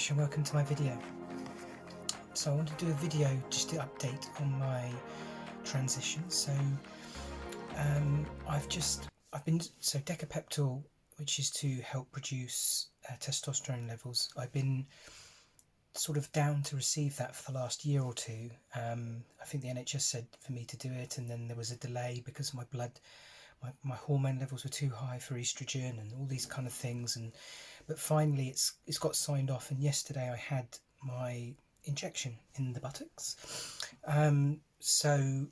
Ash and welcome to my video. So I want to do a video just to update on my transition. So Decapeptyl, which is to help produce testosterone levels. I've been sort of down to receive that for the last year or two. I think the NHS said for me to do it, and then there was a delay because my hormone levels were too high for estrogen and all these kind of things. But finally it's got signed off, and yesterday I had my injection in the buttocks. So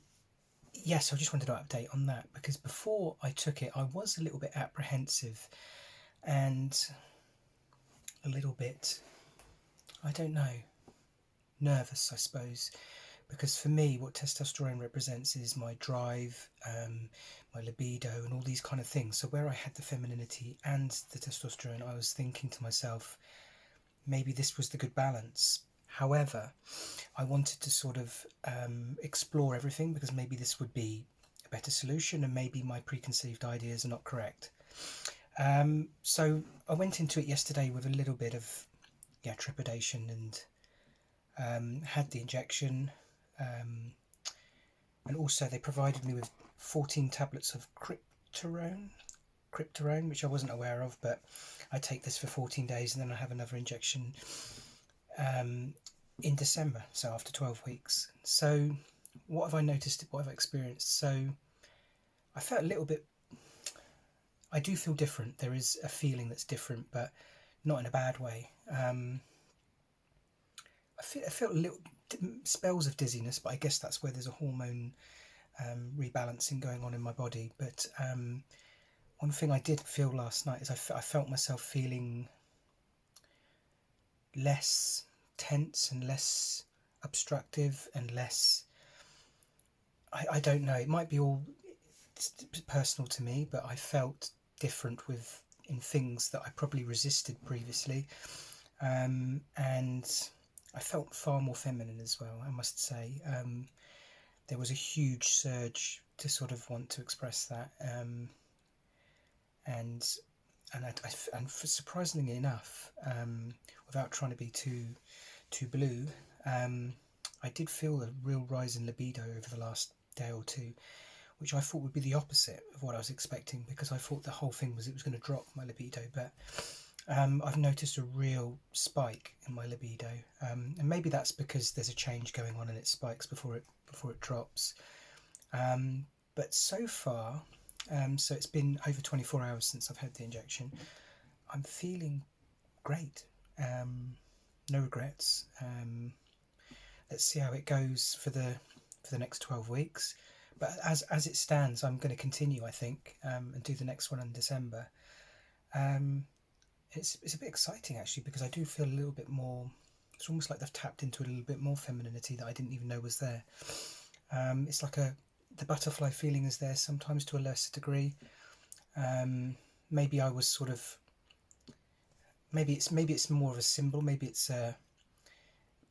yes, I just wanted to update on that, because before I took it I was a little bit apprehensive and a little bit, I don't know, nervous, I suppose, because for me what testosterone represents is my drive, my libido and all these kind of things. So where I had the femininity and the testosterone, I was thinking to myself, maybe this was the good balance. However, I wanted to sort of explore everything, because maybe this would be a better solution and maybe my preconceived ideas are not correct. So I went into it yesterday with a little bit of trepidation, and had the injection, and also they provided me with 14 tablets of cryptorone, which I wasn't aware of, but I take this for 14 days and then I have another injection in December, so after 12 weeks. So what have I noticed, what have I experienced? So I felt a little bit, I do feel different. There is a feeling that's different, but not in a bad way. I felt a little spells of dizziness, but I guess that's where there's a hormone rebalancing going on in my body. But one thing I did feel last night is I felt myself feeling less tense and less obstructive and less, I don't know, it might be all personal to me, but I felt different in things that I probably resisted previously, and I felt far more feminine as well, I must say. There was a huge surge to sort of want to express that, and surprisingly enough, without trying to be too blue, I did feel a real rise in libido over the last day or two, which I thought would be the opposite of what I was expecting, because I thought the whole thing was it was going to drop my libido, but I've noticed a real spike in my libido, and maybe that's because there's a change going on and it spikes before it drops. But so far, so it's been over 24 hours since I've had the injection. I'm feeling great. No regrets. Let's see how it goes for the next 12 weeks. But as it stands, I'm going to continue, I think, and do the next one in December. It's a bit exciting actually, because I do feel a little bit more, it's almost like they've tapped into a little bit more femininity that I didn't even know was there. It's like the butterfly feeling is there sometimes to a lesser degree. Maybe I was sort of, maybe it's more of a symbol, maybe it's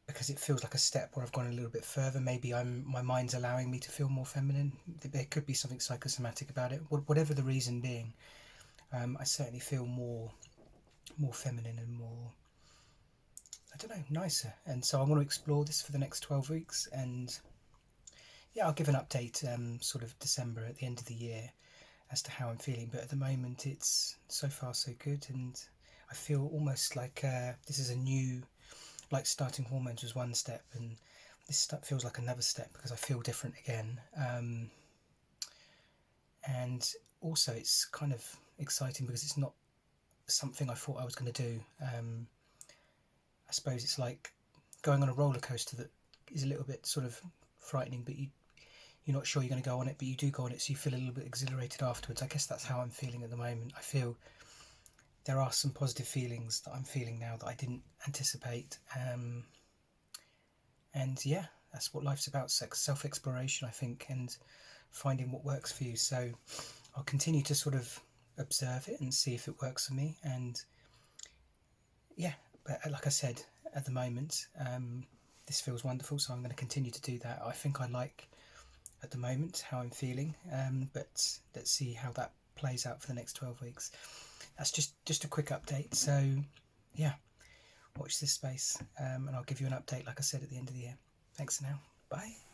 because it feels like a step where I've gone a little bit further. Maybe my mind's allowing me to feel more feminine. There could be something psychosomatic about it. Whatever the reason being, I certainly feel more feminine and more, I don't know, nicer. And so I want to explore this for the next 12 weeks, and yeah, I'll give an update sort of December at the end of the year as to how I'm feeling. But at the moment it's so far so good, and I feel almost like this is a new, like starting hormones was one step, and this feels like another step because I feel different again. And also it's kind of exciting because it's not something I thought I was going to do. I suppose it's like going on a roller coaster that is a little bit sort of frightening, but you're not sure you're going to go on it, but you do go on it, so you feel a little bit exhilarated afterwards. I guess that's how I'm feeling at the moment. I feel there are some positive feelings that I'm feeling now that I didn't anticipate, and yeah, that's what life's about, self-exploration, I think, and finding what works for you. So I'll continue to sort of observe it and see if it works for me, and yeah, but like I said, at the moment this feels wonderful, so I'm going to continue to do that. I think I like at the moment how I'm feeling, but let's see how that plays out for the next 12 weeks. That's just a quick update. So yeah, watch this space, and I'll give you an update, like I said, at the end of the year. Thanks now. Bye.